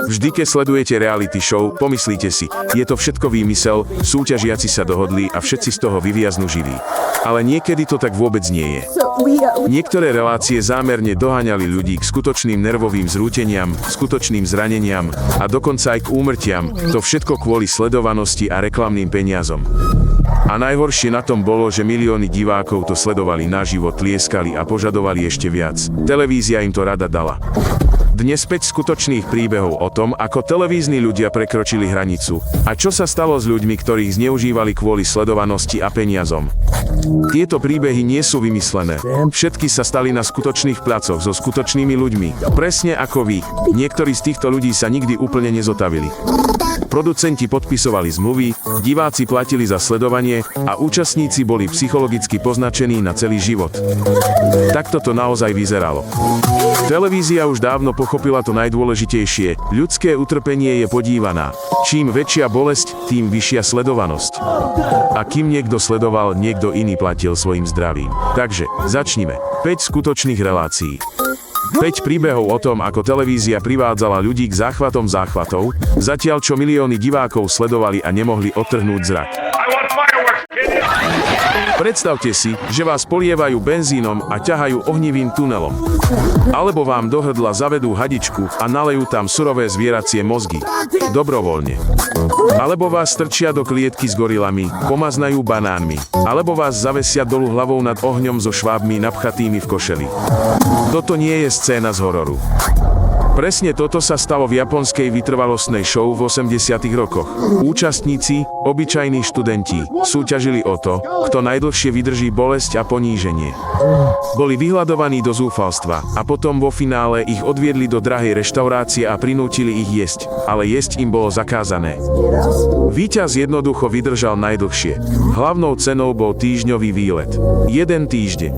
Vždy, keď sledujete reality show, pomyslíte si, je to všetko výmysel, súťažiaci sa dohodli a všetci z toho vyviaznú živí. Ale niekedy to tak vôbec nie je. Niektoré relácie zámerne doháňali ľudí k skutočným nervovým zrúteniam, skutočným zraneniam a dokonca aj k úmrtiam, to všetko kvôli sledovanosti a reklamným peniazom. A najhoršie na tom bolo, že milióny divákov to sledovali naživo, tlieskali a požadovali ešte viac. Televízia im to rada dala. Dnes 5 skutočných príbehov o tom, ako televízni ľudia prekročili hranicu a čo sa stalo s ľuďmi, ktorých zneužívali kvôli sledovanosti a peniazom. Tieto príbehy nie sú vymyslené. Všetky sa stali na skutočných placoch so skutočnými ľuďmi. Presne ako vy. Niektorí z týchto ľudí sa nikdy úplne nezotavili. Producenti podpisovali zmluvy, diváci platili za sledovanie a účastníci boli psychologicky poznačení na celý život. Takto to naozaj vyzeralo. Televízia už dávno pochopila to najdôležitejšie. Ľudské utrpenie je podívaná. Čím väčšia bolesť, tým vyššia sledovanosť. A kým niekto sledoval, niekto iný platil svojim zdravím. Takže, začnime. 5 skutočných relácií. 5 príbehov o tom, ako televízia privádzala ľudí k záchvatom záchvatov, zatiaľ čo milióny divákov sledovali a nemohli odtrhnúť zrak. Predstavte si, že vás polievajú benzínom a ťahajú ohnivým tunelom. Alebo vám do hrdla zavedú hadičku a nalejú tam surové zvieracie mozgy. Dobrovoľne. Alebo vás strčia do klietky s gorilami, pomaznajú banánmi. Alebo vás zavesia dolu hlavou nad ohňom so švábmi napchatými v košeli. Toto nie je scéna z hororu. Presne toto sa stalo v japonskej vytrvalostnej show v 80. rokoch. Účastníci, obyčajní študenti, súťažili o to, kto najdlhšie vydrží bolesť a poníženie. Boli vyhľadovaní do zúfalstva a potom vo finále ich odviedli do drahej reštaurácie a prinútili ich jesť, ale jesť im bolo zakázané. Víťaz jednoducho vydržal najdlhšie. Hlavnou cenou bol týždňový výlet. 1 týždeň.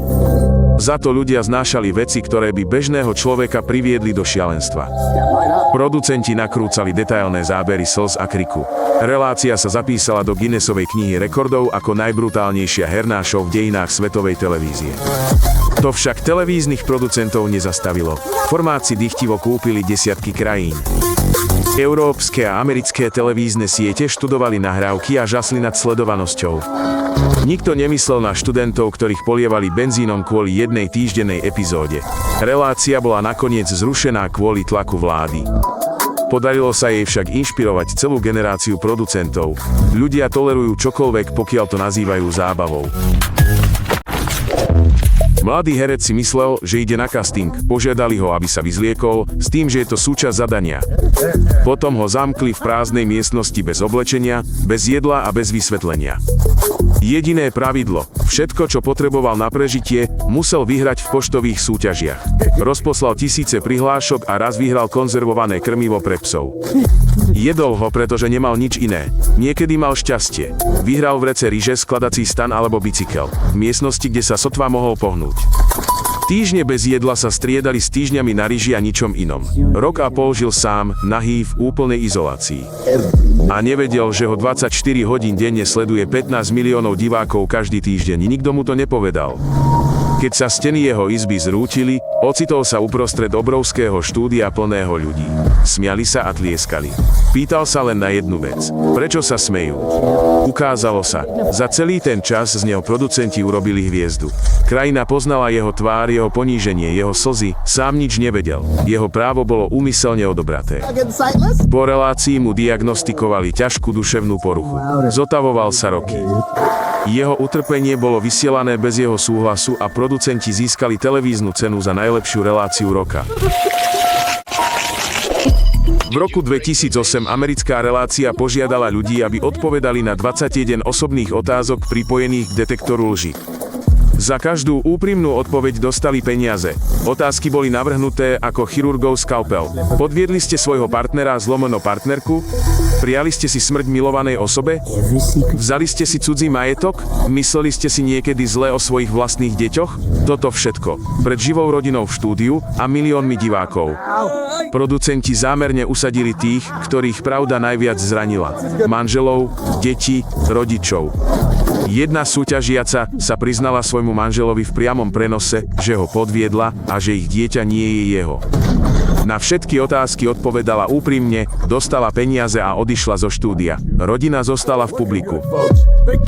Za to ľudia znášali veci, ktoré by bežného človeka priviedli do šialenstva. Producenti nakrúcali detailné zábery slz a kriku. Relácia sa zapísala do Guinnessovej knihy rekordov ako najbrutálnejšia herná show v dejinách svetovej televízie. To však televíznych producentov nezastavilo. Formáci dychtivo kúpili desiatky krajín. Európske a americké televízne siete študovali nahrávky a žasli nad sledovanosťou. Nikto nemyslel na študentov, ktorých polievali benzínom kvôli jednej týždennej epizóde. Relácia bola nakoniec zrušená kvôli tlaku vlády. Podarilo sa jej však inšpirovať celú generáciu producentov. Ľudia tolerujú čokoľvek, pokiaľ to nazývajú zábavou. Mladý herec si myslel, že ide na casting, požiadali ho, aby sa vyzliekol, s tým, že je to súčasť zadania. Potom ho zamkli v prázdnej miestnosti bez oblečenia, bez jedla a bez vysvetlenia. Jediné pravidlo, všetko, čo potreboval na prežitie, musel vyhrať v poštových súťažiach. Rozposlal tisíce prihlášok a raz vyhral konzervované krmivo pre psov. Jedol ho, pretože nemal nič iné. Niekedy mal šťastie. Vyhral v rece ryže, skladací stan alebo bicykel. V miestnosti, kde sa sotva mohol pohnúť. Týždne bez jedla sa striedali s týždňami na ryži a ničom inom. Rok a pol žil sám, nahý v úplnej izolácii. A nevedel, že ho 24 hodín denne sleduje 15 miliónov divákov každý týždeň. Nikto mu to nepovedal. Keď sa steny jeho izby zrútili, ocitol sa uprostred obrovského štúdia plného ľudí. Smiali sa a tlieskali. Pýtal sa len na jednu vec. Prečo sa smejú? Ukázalo sa. Za celý ten čas z neho producenti urobili hviezdu. Krajina poznala jeho tvár, jeho poníženie, jeho slzy, sám nič nevedel. Jeho právo bolo úmyselne odobraté. Po relácii mu diagnostikovali ťažkú duševnú poruchu. Zotavoval sa roky. Jeho utrpenie bolo vysielané bez jeho súhlasu a producenti získali televíznu cenu za najlepšiu reláciu roka. V roku 2008 americká relácia požiadala ľudí, aby odpovedali na 21 osobných otázok pripojených k detektoru lži. Za každú úprimnú odpoveď dostali peniaze. Otázky boli navrhnuté ako chirurgov skalpel. Podviedli ste svojho partnera / partnerku? Prijali ste si smrť milovanej osobe? Vzali ste si cudzí majetok? Mysleli ste si niekedy zle o svojich vlastných deťoch? Toto všetko. Pred živou rodinou v štúdiu a miliónmi divákov. Producenti zámerne usadili tých, ktorých pravda najviac zranila. Manželov, deti, rodičov. Jedna súťažiaca sa priznala svojmu manželovi v priamom prenose, že ho podviedla a že ich dieťa nie je jeho. Na všetky otázky odpovedala úprimne, dostala peniaze a odišla zo štúdia. Rodina zostala v publiku.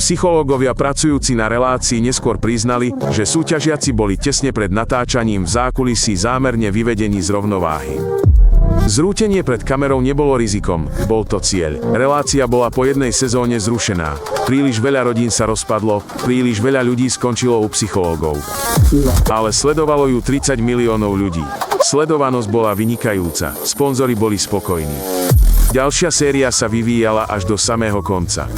Psychológovia pracujúci na relácii neskôr priznali, že súťažiaci boli tesne pred natáčaním v zákulisí zámerne vyvedení z rovnováhy. Zrútenie pred kamerou nebolo rizikom, bol to cieľ. Relácia bola po jednej sezóne zrušená. Príliš veľa rodín sa rozpadlo, príliš veľa ľudí skončilo u psychológov. Ale sledovalo ju 30 miliónov ľudí. Sledovanosť bola vynikajúca, sponzori boli spokojní. Ďalšia séria sa vyvíjala až do samého konca.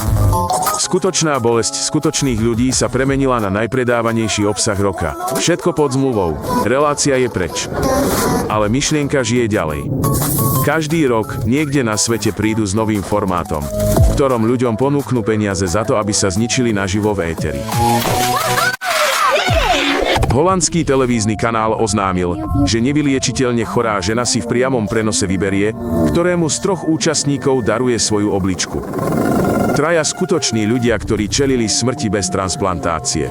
Skutočná bolesť skutočných ľudí sa premenila na najpredávanejší obsah roka. Všetko pod zmluvou. Relácia je preč. Ale myšlienka žije ďalej. Každý rok niekde na svete prídu s novým formátom, v ktorom ľuďom ponúknú peniaze za to, aby sa zničili naživo v éteri. Holandský televízny kanál oznámil, že nevyliečiteľne chorá žena si v priamom prenose vyberie, ktorému z 3 účastníkov daruje svoju obličku. Traja skutoční ľudia, ktorí čelili smrti bez transplantácie.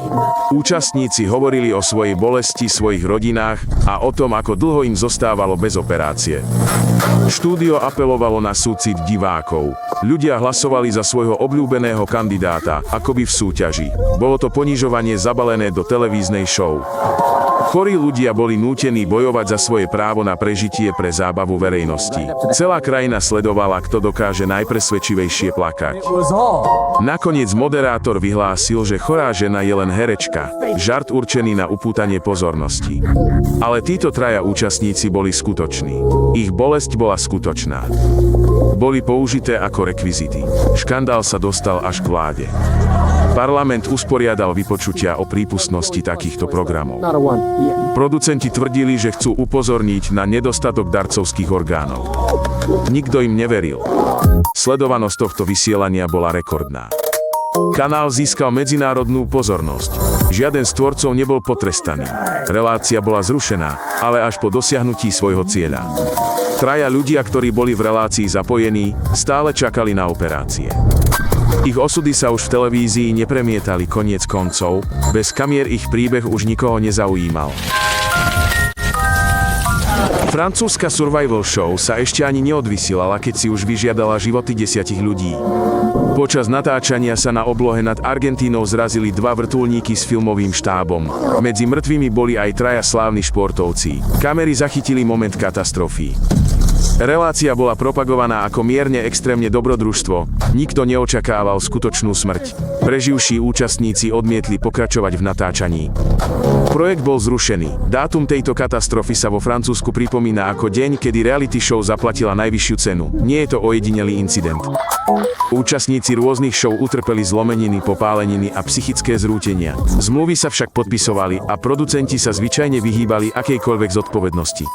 Účastníci hovorili o svojej bolesti, svojich rodinách a o tom, ako dlho im zostávalo bez operácie. Štúdio apelovalo na súcit divákov. Ľudia hlasovali za svojho obľúbeného kandidáta, akoby v súťaži. Bolo to ponižovanie zabalené do televíznej show. Chorí ľudia boli nútení bojovať za svoje právo na prežitie pre zábavu verejnosti. Celá krajina sledovala, kto dokáže najpresvedčivejšie plakať. Nakoniec moderátor vyhlásil, že chorá žena je len herečka, žart určený na upútanie pozornosti. Ale títo traja účastníci boli skutoční. Ich bolesť bola skutočná. Boli použité ako rekvizity. Škandál sa dostal až k vláde. Parlament usporiadal vypočutia o prípustnosti takýchto programov. Producenti tvrdili, že chcú upozorniť na nedostatok darcovských orgánov. Nikto im neveril. Sledovanosť tohto vysielania bola rekordná. Kanál získal medzinárodnú pozornosť. Žiaden z tvorcov nebol potrestaný. Relácia bola zrušená, ale až po dosiahnutí svojho cieľa. Traja ľudia, ktorí boli v relácii zapojení, stále čakali na operácie. Ich osudy sa už v televízii nepremietali, koniec koncov, bez kamier ich príbeh už nikoho nezaujímal. Francúzska survival show sa ešte ani neodvysielala, keď si už vyžiadala životy 10 ľudí. Počas natáčania sa na oblohe nad Argentínou zrazili 2 vrtuľníky s filmovým štábom. Medzi mŕtvými boli aj traja slávni športovci. Kamery zachytili moment katastrofy. Relácia bola propagovaná ako mierne extrémne dobrodružstvo, nikto neočakával skutočnú smrť. Preživší účastníci odmietli pokračovať v natáčaní. Projekt bol zrušený. Dátum tejto katastrofy sa vo Francúzsku pripomína ako deň, kedy reality show zaplatila najvyššiu cenu. Nie je to ojedinelý incident. Účastníci rôznych show utrpeli zlomeniny, popáleniny a psychické zrútenia. Zmluvy sa však podpisovali a producenti sa zvyčajne vyhýbali akejkoľvek zodpovednosti.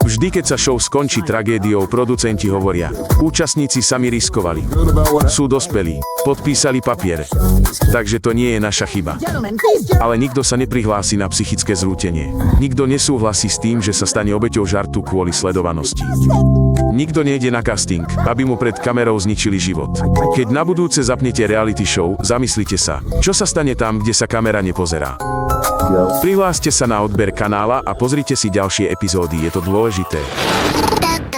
Vždy, keď sa show skončí tragédiou, producenti hovoria: účastníci sami riskovali. Sú dospelí, podpísali papiere. Takže to nie je naša chyba. Ale nikto sa neprihlási na psychické zrútenie. Nikto nesúhlasí s tým, že sa stane obeťou žartu kvôli sledovanosti. Nikto nejde na casting, aby mu pred kamerou zničili život. Keď na budúce zapnete reality show, zamyslite sa, čo sa stane tam, kde sa kamera nepozerá. Prihláste sa na odber kanála a pozrite si ďalšie epizódy, je to dôležité.